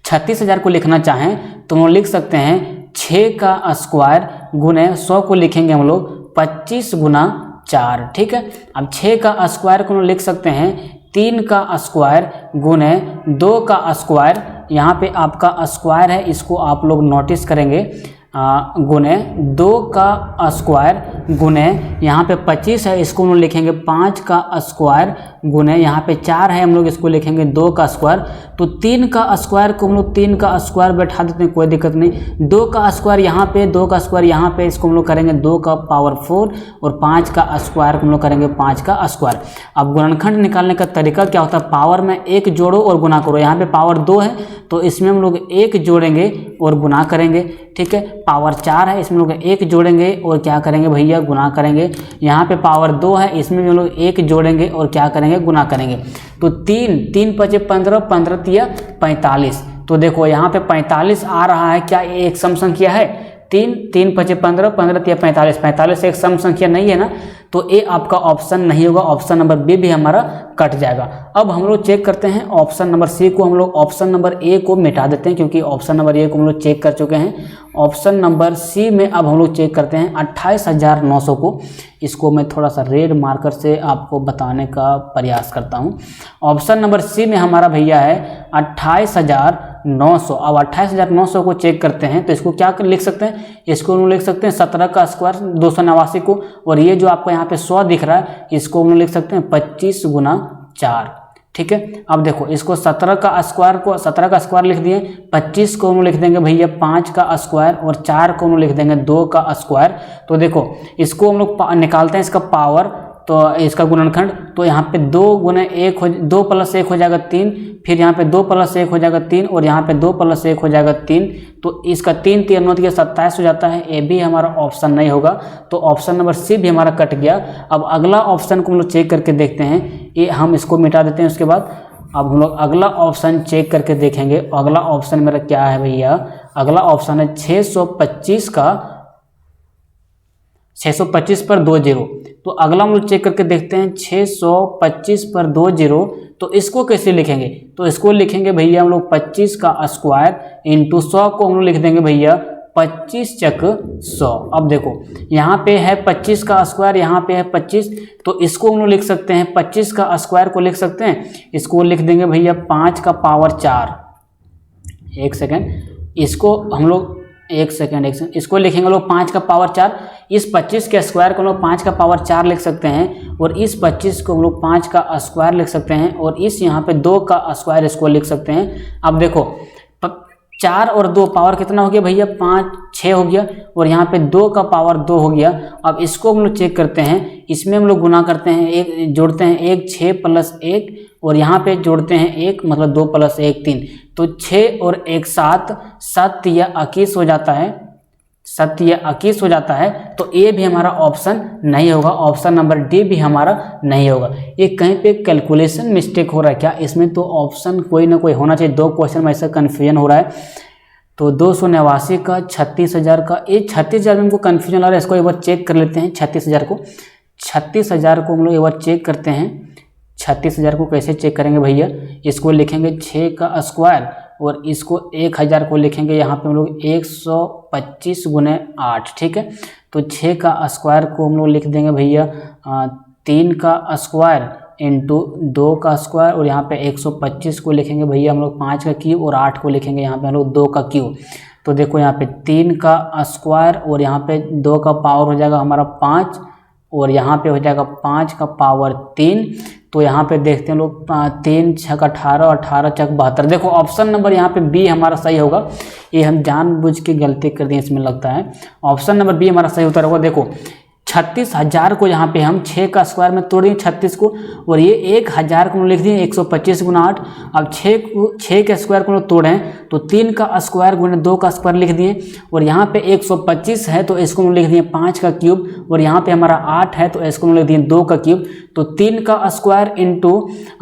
36,000 को लिखना चाहें तो हम लिख सकते हैं 6 का स्क्वायर गुने 100 को लिखेंगे हम लोग 25 × 4, ठीक है। अब 6 का स्क्वायर को हम लिख सकते हैं 3 का स्क्वायर गुने 2 का स्क्वायर, यहाँ पे आपका स्क्वायर है, इसको आप लोग नोटिस करेंगे, गुने 2 का स्क्वायर गुने यहाँ पे 25 है, इसको हम लोग लिखेंगे 5 का स्क्वायर गुने यहाँ पे 4 है, हम लोग इसको लिखेंगे 2 का स्क्वायर। तो 3 का स्क्वायर को हम लोग 3 का स्क्वायर बैठा देते हैं, कोई दिक्कत नहीं। 2 का स्क्वायर यहाँ पे, 2 का स्क्वायर यहाँ पे, इसको हम लोग करेंगे 2 का पावर 4 और 5 का स्क्वायर को हम लोग करेंगे 5 का स्क्वायर। अब गुणनखंड निकालने का तरीका क्या होता है, पावर में 1 जोड़ो और गुना करो। यहाँ पे पावर 2 है तो इसमें हम लोग 1 जोड़ेंगे और गुना करेंगे, ठीक है। पावर 4 है, इसमें लोग 1 जोड़ेंगे और क्या करेंगे भैया, गुना करेंगे। यहाँ पे पावर 2 है, इसमें भी हम लोग 1 जोड़ेंगे और क्या करेंगे, गुना करेंगे। तो 3 × 5 = 15, 15 × 45। तो देखो यहाँ पे 45 आ रहा है, क्या ये एक सम संख्या है? 3 × 5 = 15, 15 × 45, 45 एक सम संख्या नहीं है ना, तो ए आपका ऑप्शन नहीं होगा। ऑप्शन नंबर बी भी हमारा कट जाएगा। अब हम लोग चेक करते हैं ऑप्शन नंबर सी को, हम लोग ऑप्शन नंबर ए को मिटा देते हैं क्योंकि ऑप्शन नंबर ए को हम लोग चेक कर चुके हैं। ऑप्शन नंबर सी में अब हम लोग चेक करते हैं 28,900 को। इसको मैं थोड़ा सा रेड मार्कर से आपको बताने का प्रयास करता हूँ। ऑप्शन नंबर सी में हमारा भैया है 28,900। अब 28,900 को चेक करते हैं तो इसको क्या लिख सकते हैं, इसको हम लिख सकते हैं 17 का स्क्वायर 289 को, और ये जो आपको यहाँ पे 100 दिख रहा है इसको हम लिख सकते हैं 25 × 4, ठीक है। अब देखो इसको 17 का स्क्वायर लिख दिए, 25 को हम लिख देंगे भैया 5 का स्क्वायर और 4 को हम लिख देंगे 2 का स्क्वायर। तो देखो इसको हम लोग निकालते हैं इसका पावर, तो इसका गुणनखंड, तो यहाँ पे 2 × 1 2 + 1 हो जाएगा 3, फिर यहाँ पे 2 + 1 हो जाएगा 3 और यहाँ पे 2 + 1 हो जाएगा 3। तो इसका 3 × 9 = 27 हो जाता है। ए भी हमारा ऑप्शन नहीं होगा, तो ऑप्शन नंबर सी भी हमारा कट गया। अब अगला ऑप्शन को हम लोग चेक करके देखते हैं, ये हम इसको मिटा देते हैं। उसके बाद अब हम लोग अगला ऑप्शन चेक करके देखेंगे। अगला ऑप्शन मेरा क्या है भैया, अगला ऑप्शन है 625 पर 2 0। तो अगला हम लोग चेक करके देखते हैं 625 पर 2 0। तो इसको कैसे लिखेंगे, तो इसको लिखेंगे भैया हम लोग 25 का स्क्वायर इंटू 100 को हम लोग लिख देंगे भैया 25 × 100। अब देखो यहाँ पे है 25 का स्क्वायर, यहाँ पे है 25, तो इसको हम लोग लिख सकते हैं 25 का स्क्वायर को लिख सकते हैं, इसको लिख देंगे भैया 5 का पावर 4। एक सेकेंड, इसको हम लोग इसको लिखेंगे लोग 5 का पावर 4। इस 25 के स्क्वायर को हम लोग 5 का पावर 4 लिख सकते हैं और इस 25 को हम लोग 5 का स्क्वायर लिख सकते हैं और इस यहाँ पे 2 का स्क्वायर इसको लिख सकते हैं। अब देखो 4 और 2 पावर कितना हो गया भैया, 5 6 हो गया और यहाँ पे 2 का पावर 2 हो गया। अब इसको हम लोग चेक करते हैं, इसमें हम लोग गुना करते हैं, एक जोड़ते हैं 1 6 + 1 और यहाँ पे जोड़ते हैं 1, मतलब 2 + 1 3। तो 6 और 1 7, 7 या 21 हो जाता है, 7 या 21 हो जाता है। तो ए भी हमारा ऑप्शन नहीं होगा, ऑप्शन नंबर डी भी हमारा नहीं होगा। ये कहीं पे कैलकुलेशन मिस्टेक हो रहा है क्या इसमें, तो ऑप्शन कोई ना कोई होना चाहिए। 2 क्वेश्चन में ऐसा कन्फ्यूजन हो रहा है। तो 289 का 36,000 का, ये 36,000 में हमको कन्फ्यूजन आ रहा है, इसको एक बार चेक कर लेते हैं। 36,000 को हम लोग एक बार चेक करते हैं। 36,000 को कैसे चेक करेंगे भैया, इसको लिखेंगे 6 का स्क्वायर और इसको 1000 को लिखेंगे यहाँ पे हम लोग 125 × 8, ठीक है। तो 6 का स्क्वायर को हम लोग लिख देंगे भैया 3 का स्क्वायर इंटू 2 का स्क्वायर और यहाँ पे 125 को लिखेंगे भैया हम लोग 5 का क्यूब और 8 को लिखेंगे यहाँ पे हम लोग 2 का क्यूब। तो देखो यहाँ पे 3 का स्क्वायर और यहाँ पे 2 का पावर हो जाएगा हमारा 5 और यहाँ पे हो जाएगा 5 का पावर 3। तो यहाँ पे देखते हैं लोग 3 छक 18, 18 छक 72। देखो ऑप्शन नंबर यहाँ पे बी हमारा सही होगा। ये हम जानबूझ के गलती कर दिए इसमें लगता है। ऑप्शन नंबर बी हमारा सही उत्तर होगा। देखो 36,000 को यहाँ पे हम 6 का स्क्वायर में तोड़ दिए 36 को, और ये 1000 को लिख दिए 125 गुना 8। अब 6 के स्क्वायर को तोड़ें तो 3 का स्क्वायर गुना 2 का स्क्वायर लिख दिए, और यहाँ पे 125 है तो इसको लिख दिए 5 का क्यूब, और यहाँ पे हमारा 8 है तो इसको लिख दिए 2 का क्यूब। तो 3 का स्क्वायर इंटू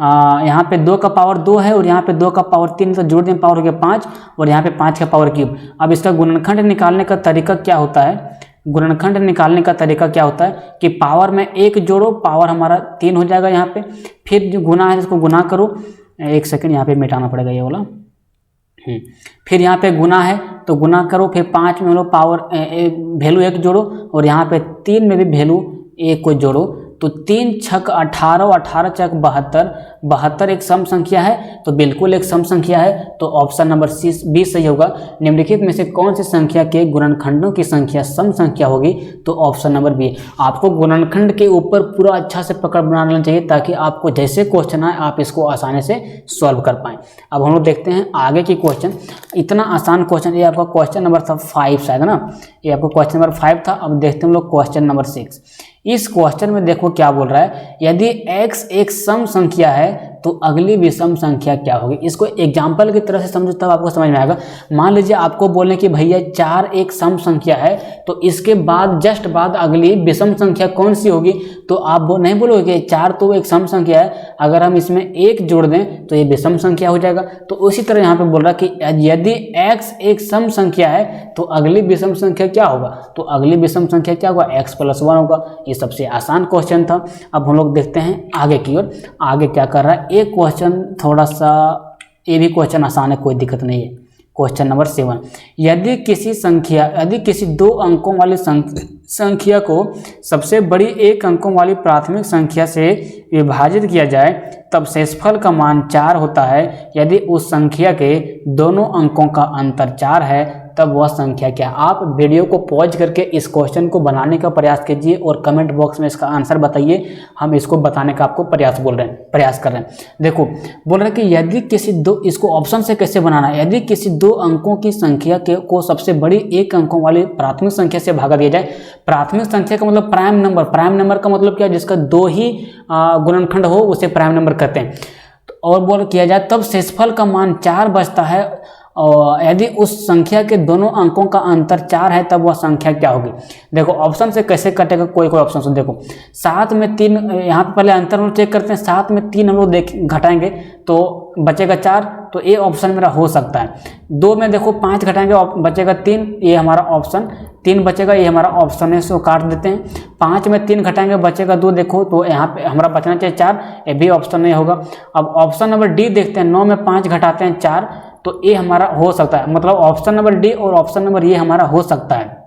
यहाँ पे 2 का पावर 2 है, और यहाँ पे 2 का पावर 3 तो जोड़ दें पावर हो गया 5, और यहाँ पे 5 का पावर क्यूब। अब इसका गुणनखंड निकालने का तरीका क्या होता है? गुणनखंड निकालने का तरीका क्या होता है कि पावर में 1 जोड़ो, पावर हमारा 3 हो जाएगा यहाँ पे, फिर जो गुना है इसको गुना करो। 1 सेकंड यहाँ पे मिटाना पड़ेगा ये वाला। फिर यहाँ पे गुना है तो गुना करो, फिर 5 में हम लोग पावर वैल्यू 1 जोड़ो, और यहाँ पे 3 में भी वैल्यू 1 को जोड़ो। तो 3 छक 18, 18 छक 72, 72 एक सम संख्या है, तो बिल्कुल एक सम संख्या है। तो ऑप्शन नंबर बी सही होगा। निम्नलिखित में से कौन सी संख्या के गुणनखंडों की संख्या सम संख्या होगी? तो ऑप्शन नंबर बी। आपको गुणनखंड के ऊपर पूरा अच्छा से पकड़ बना लेना चाहिए, ताकि आपको जैसे क्वेश्चन आए आप इसको आसानी से सॉल्व कर पाएँ। अब हम लोग देखते हैं आगे की क्वेश्चन। इतना आसान क्वेश्चन, ये आपका क्वेश्चन नंबर था 5 शायद ना, ये आपका क्वेश्चन नंबर 5 था। अब देखते हैं हम लोग क्वेश्चन नंबर 6। इस क्वेश्चन में देखो क्या बोल रहा है, यदि x एक सम संख्या है तो अगली विषम संख्या क्या होगी? इसको एग्जाम्पल की तरह से समझो तब आपको समझ में आएगा। मान लीजिए आपको बोले कि भैया 4 एक सम संख्या है, तो इसके बाद जस्ट बाद अगली विषम संख्या कौन सी होगी? तो आप नहीं बोलोगे कि 4 तो एक सम संख्या है, अगर हम इसमें 1 जोड़ दें तो ये विषम संख्या हो जाएगा। तो उसी तरह यहाँ पे बोल रहा है कि यदि x एक सम संख्या है तो अगली विषम संख्या क्या होगा? तो अगली विषम संख्या क्या होगा? x + 1 होगा। ये सबसे आसान क्वेश्चन था। अब हम लोग देखते हैं आगे की ओर, आगे क्या कर रहा है। एक क्वेश्चन थोड़ा सा, ये भी क्वेश्चन आसान है, कोई दिक्कत नहीं है। क्वेश्चन नंबर 7, यदि किसी 2 अंकों वाली संख्या को सबसे बड़ी 1 अंकों वाली प्राथमिक संख्या से विभाजित किया जाए तब शेषफल का मान 4 होता है। यदि उस संख्या के दोनों अंकों का अंतर 4 है तब वह संख्या क्या? आप वीडियो को पॉज करके इस क्वेश्चन को बनाने का प्रयास कीजिए और कमेंट बॉक्स में इसका आंसर बताइए। हम इसको बताने का आपको प्रयास कर रहे हैं। देखो बोल रहे हैं कि यदि किसी इसको ऑप्शन से कैसे बनाना है। यदि किसी 2 अंकों की संख्या को सबसे बड़ी 1 अंकों वाली प्राथमिक संख्या से भागा दिया जाए। प्राथमिक संख्या का मतलब प्राइम नंबर। प्राइम नंबर का मतलब क्या? जिसका 2 ही गुणनखंड हो उसे प्राइम नंबर कहते हैं। और बोल किया जाए तब शेषफल का मान 4 बचता है, और यदि उस संख्या के दोनों अंकों का अंतर 4 है तब वह संख्या क्या होगी? देखो ऑप्शन से कैसे कटेगा, कोई ऑप्शन से देखो 7 में 3, यहाँ पे पहले अंतर हम लोग चेक करते हैं। 7 में 3 हम लोग घटाएंगे तो बचेगा 4, तो ये ऑप्शन मेरा हो सकता है। 2 में देखो 5 घटाएंगे बचेगा 3, ये हमारा ऑप्शन 3 बचेगा, ये हमारा ऑप्शन है, इसको काट देते हैं। 5 में 3 घटाएंगे बचेगा 2, देखो तो यहाँ पे हमारा बचना चाहिए 4, ये भी ऑप्शन नहीं होगा। अब ऑप्शन नंबर डी देखते हैं। 9 में 5 घटाते हैं 4, तो ये हमारा हो सकता है, मतलब ऑप्शन नंबर डी और ऑप्शन नंबर ये हमारा हो सकता है।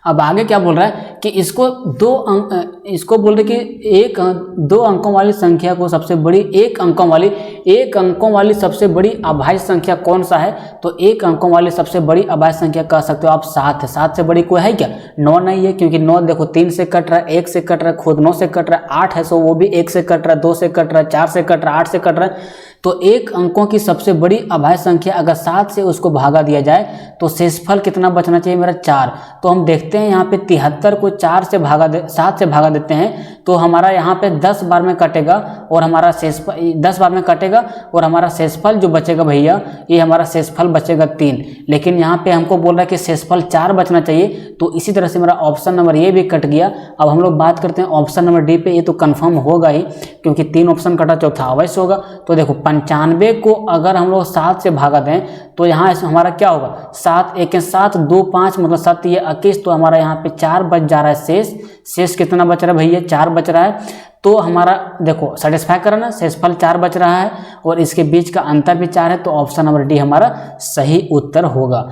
अब आगे क्या बोल रहा है कि इसको बोल रहे कि 2 अंकों वाली संख्या को सबसे बड़ी 1 अंकों वाली सबसे बड़ी अभाज्य संख्या कौन सा है? तो 1 अंकों वाली सबसे बड़ी अभाज्य संख्या कह सकते हो आप 7 है। 7 से बड़ी कोई है क्या? 9 नहीं है, क्योंकि 9 देखो 3 से कट रहा है, 1 से कट रहा है, खुद 9 से कट रहा है। 8 है सो वो भी 1 से कट रहा है, 2 से कट रहा है, 4 से कट रहा है, 8 से कट रहा है। तो 1 अंकों की सबसे बड़ी अभाज्य संख्या अगर 7 से उसको भागा दिया जाए तो शेषफल कितना बचना चाहिए मेरा? 4। तो हम देखते हैं यहाँ पे 73 को 7 से भागा देते हैं तो हमारा यहाँ पे 10 बार में कटेगा, और हमारा शेषफल 10 बार में कटेगा, और हमारा शेषफल जो बचेगा भैया, ये हमारा शेषफल बचेगा 3। लेकिन यहाँ पे हमको बोल रहा है कि शेषफल 4 बचना चाहिए, तो इसी तरह से मेरा ऑप्शन नंबर ये भी कट गया। अब हम लोग बात करते हैं ऑप्शन नंबर डी पे। ये तो कंफर्म होगा ही, क्योंकि 3 ऑप्शन कटा, चौथा अवश्य होगा। तो देखो 95 को अगर हम लोग 7 से भागा दें तो यहाँ हमारा क्या होगा? 7 1 7 2 5 मतलब 7 ये 21, तो हमारा यहाँ पे 4 बच जा रहा है। शेष कितना बच रहा है भैया? 4 बच रहा है। तो हमारा देखो सेटिस्फाई करा ना, शेषफल 4 बच रहा है और इसके बीच का अंतर भी 4 है, तो ऑप्शन नंबर डी हमारा सही उत्तर होगा।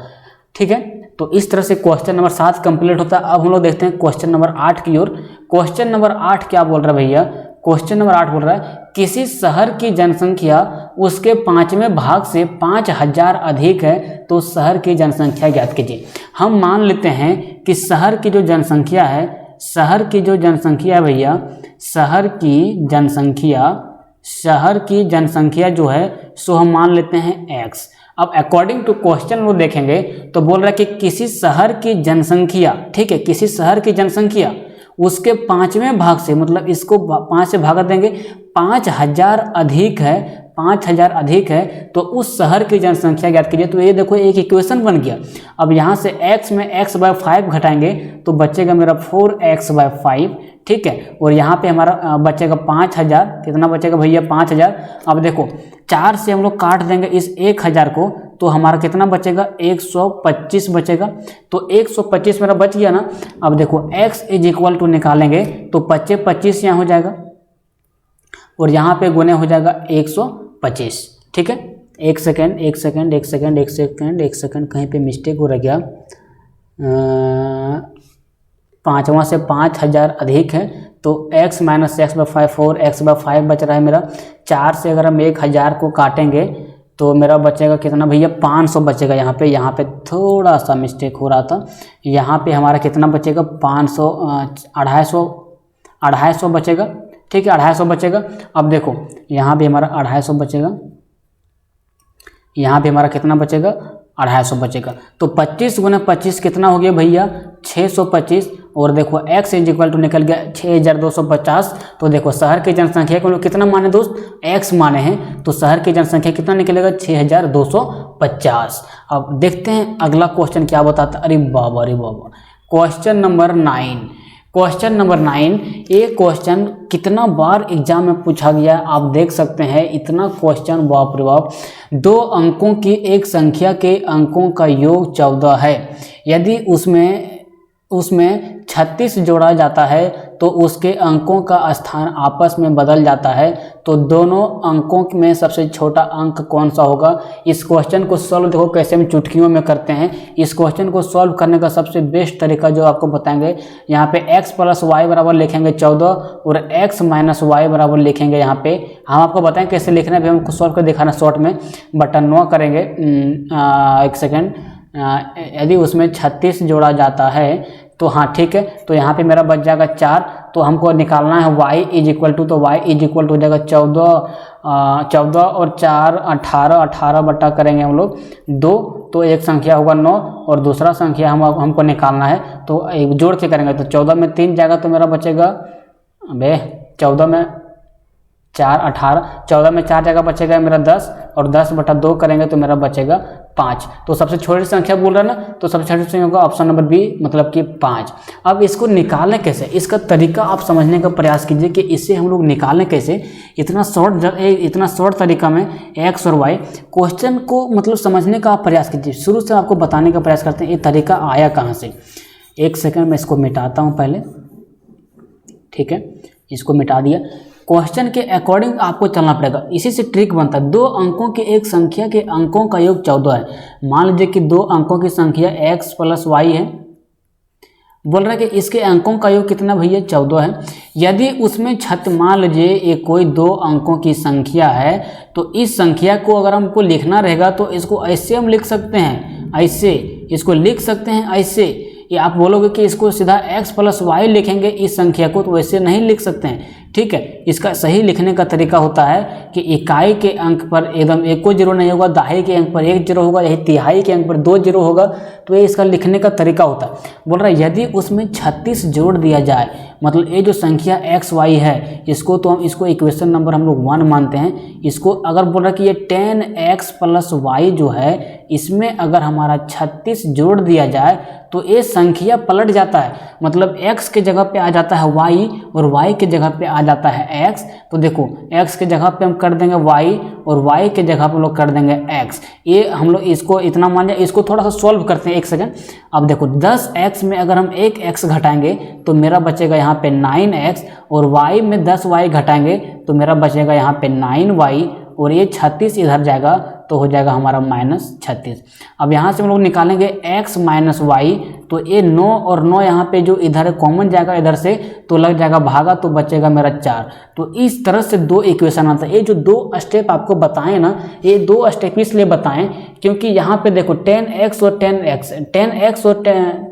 ठीक है, तो इस तरह से क्वेश्चन नंबर 7 कंप्लीट होता है। अब हम लोग देखते हैं क्वेश्चन नंबर 8 की ओर। क्वेश्चन नंबर 8 क्या बोल रहा है भैया? क्वेश्चन नंबर 8 बोल रहा है किसी शहर की जनसंख्या उसके 5वें भाग से 5000 अधिक है तो शहर की जनसंख्या ज्ञात कीजिए। हम मान लेते हैं कि शहर की जो जनसंख्या है शहर की जो जनसंख्या है भैया, शहर की जनसंख्या जो है सो हम मान लेते हैं x। अब अकॉर्डिंग टू क्वेश्चन वो देखेंगे तो बोल रहा है कि किसी शहर की जनसंख्या, ठीक है, किसी शहर की जनसंख्या उसके 5वें भाग से, मतलब इसको 5 से भागा देंगे, 5000 अधिक है, 5000 अधिक है तो उस शहर की जनसंख्या ज्ञात कीजिए। तो ये देखो एक इक्वेशन बन गया। अब यहाँ से x में x/5 घटाएंगे तो बचेगा मेरा 4x/5, ठीक है, और यहाँ पे हमारा बचेगा 5000, कितना बचेगा भैया 5000। अब देखो 4 से हम लोग काट देंगे इस 1000 को तो हमारा कितना बचेगा 125 बचेगा। तो 125 मेरा बच गया ना। अब देखो x = निकालेंगे तो 25 यहाँ हो जाएगा और यहाँ पे गुने हो जाएगा 125, ठीक है। एक सेकेंड कहीं पे मिस्टेक हो रह गया। 5वां से 5000 अधिक है तो x - x/5 4x/5 बच रहा है मेरा। 4 से अगर हम 1000 को काटेंगे तो मेरा बचेगा कितना भैया 500 बचेगा। यहाँ पे थोड़ा सा मिस्टेक हो रहा था। यहाँ पे हमारा कितना बचेगा 500 250 बचेगा, ठीक है, 250 बचेगा। अब देखो यहाँ भी हमारा 250 बचेगा, यहाँ भी हमारा कितना बचेगा 250 बचेगा। तो 25 × 25 कितना हो गया भैया 625। और देखो x = निकल गया 6250। तो देखो शहर की जनसंख्या को कितना माने दोस्त, x माने हैं, तो शहर की जनसंख्या कितना निकलेगा 6250। अब देखते हैं अगला क्वेश्चन क्या बताता है। अरे बाबा क्वेश्चन नंबर 9। ये क्वेश्चन कितना बार एग्जाम में पूछा गया आप देख सकते हैं। इतना क्वेश्चन बाप रे बाप। 2 अंकों की एक संख्या के अंकों का योग 14 है। यदि उसमें 36 जोड़ा जाता है तो उसके अंकों का स्थान आपस में बदल जाता है, तो दोनों अंकों में सबसे छोटा अंक कौन सा होगा। इस क्वेश्चन को सॉल्व देखो कैसे हम चुटकियों में करते हैं। इस क्वेश्चन को सॉल्व करने का सबसे बेस्ट तरीका जो आपको बताएंगे, यहाँ पे x + y बराबर लिखेंगे 14 और x - y बराबर लिखेंगे। यहाँ पे हम आपको बताएं कैसे लिखना है, हमको सॉल्व कर दिखाना शॉर्ट में, बटन 9 करेंगे। एक सेकेंड। यदि उसमें 36 जोड़ा जाता है तो हाँ ठीक है, तो यहाँ पे मेरा बच जाएगा 4। तो हमको निकालना है y = तो y = हो जाएगा 14 और 4 18 बटा करेंगे हम लोग 2, तो एक संख्या होगा 9 और दूसरा संख्या हमको निकालना है तो एक जोड़ के करेंगे। तो 14 में 3 जाएगा तो मेरा बचेगा 14 में 4 18, 14 में 4 जगह बचेगा मेरा 10 और 10/2 करेंगे तो मेरा बचेगा 5। तो सबसे छोटी संख्या बोल रहा है ना, तो सबसे छोटी संख्या होगा ऑप्शन नंबर बी, मतलब कि 5। अब इसको निकालने कैसे, इसका तरीका आप समझने का प्रयास कीजिए कि इसे हम लोग निकालें कैसे। इतना शॉर्ट तरीका में x और y क्वेश्चन को मतलब समझने का आप प्रयास कीजिए। शुरू से आपको बताने का प्रयास करते हैं ये तरीका आया कहाँ से। एक सेकेंड मैं इसको मिटाता हूँ पहले, ठीक है, इसको मिटा दिया। क्वेश्चन के अकॉर्डिंग आपको चलना पड़ेगा, इसी से ट्रिक बनता है। 2 अंकों की एक संख्या के अंकों का योग 14 है। मान लीजिए कि 2 अंकों की संख्या x + y है। बोल रहा है कि इसके अंकों का योग कितना भैया 14 है। यदि उसमें मान लीजिए ये कोई 2 अंकों की संख्या है तो इस संख्या को अगर हमको लिखना रहेगा तो इसको ऐसे हम लिख सकते हैं, ऐसे इसको लिख सकते हैं ऐसे। ये आप बोलोगे कि इसको सीधा x + y लिखेंगे इस संख्या को, तो वैसे नहीं लिख सकते हैं, ठीक है। इसका सही लिखने का तरीका होता है कि इकाई के अंक पर एकदम एक कोई जीरो नहीं होगा, दहाई के अंक पर 1 जीरो होगा, यही तिहाई के अंक पर 2 जीरो होगा। तो ये इसका लिखने का तरीका होता है। बोल रहा है यदि उसमें 36 जोड़ दिया जाए, मतलब ये जो संख्या x y है इसको तो हम इसको इक्वेशन नंबर हम लोग 1 मानते हैं। इसको अगर बोल रहा है कि ये 10x + y जो है इसमें अगर हमारा 36 जोड़ दिया जाए तो ये संख्या पलट जाता है, मतलब x के जगह पे आ जाता है y और y के जगह पे आ जाता है x। तो देखो x के जगह पे हम कर देंगे y और y के जगह पे हम लोग कर देंगे x। ये हम लोग इसको इतना मान लिया। इसको थोड़ा सा सॉल्व करते हैं, एक सेकंड। अब देखो 10x में अगर हम 1x घटाएंगे तो मेरा बचेगा यहाँ पे 9x और y में 10y घटाएंगे तो मेरा बचेगा यहाँ पे 9y और ये 36 इधर जाएगा तो हो जाएगा हमारा -36। अब यहाँ से हम लोग निकालेंगे x - y, तो ये 9 और 9 यहाँ पे जो इधर है कॉमन जाएगा इधर से तो लग जाएगा भागा, तो बचेगा मेरा 4। तो इस तरह से 2 इक्वेशन आता है। ये जो 2 स्टेप आपको बताएं ना, ये 2 स्टेप इसलिए बताएं क्योंकि यहाँ पे देखो 10x और 10x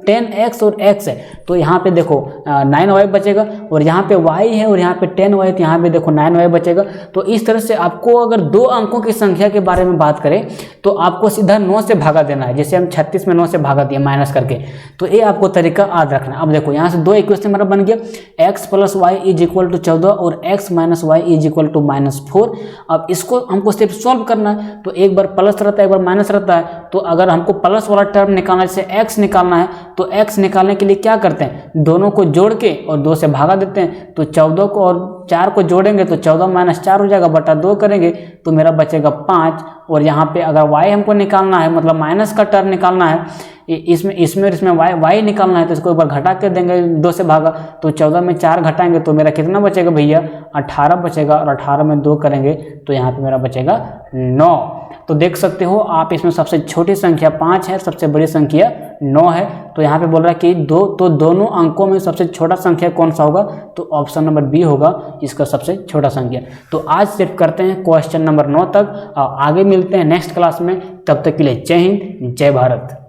10x और x है तो यहाँ पे देखो 9y बचेगा, और यहाँ पे y है और यहाँ पे 10y, तो यहाँ पे देखो 9y बचेगा। तो इस तरह से आपको अगर 2 अंकों की संख्या के बारे में बात करें तो आपको सीधा 9 से भागा देना है, जैसे हम 36 में 9 से भागा दिया माइनस करके। तो ये आपको तरीका याद रखना है। अब देखो यहाँ से 2 इक्वेशन हमारा बन गया, x + y = 14 और x - y = -4। अब इसको हमको सिर्फ सॉल्व करना है, तो एक बार प्लस रहता है एक बार माइनस रहता है, तो अगर हमको प्लस वाला टर्म निकालना है, जैसे x निकालना है, तो x निकालने के लिए क्या करते हैं, दोनों को जोड़ के और 2 से भागा देते हैं। तो 14 को और 4 को जोड़ेंगे तो 14 - 4 हो जाएगा, बटा 2 करेंगे तो मेरा बचेगा 5। और यहाँ पे अगर y हमको निकालना है, मतलब माइनस का टर्म निकालना है, इसमें y निकालना है, तो इसको एक बार घटा के देंगे 2 से भागा, तो 14 में 4 घटाएंगे तो मेरा कितना बचेगा भैया, 18 बचेगा, और 18 में 2 करेंगे तो यहाँ पे मेरा बचेगा 9। तो देख सकते हो आप, इसमें सबसे छोटी संख्या 5 है, सबसे बड़ी संख्या 9 है। तो यहाँ पे बोल रहा है कि दोनों अंकों में सबसे छोटा संख्या कौन सा होगा, तो ऑप्शन नंबर बी होगा इसका सबसे छोटा संख्या। तो आज सिर्फ करते हैं क्वेश्चन नंबर 9 तक, आगे मिलते हैं नेक्स्ट क्लास में। तब तक के लिए जय हिंद, जय भारत।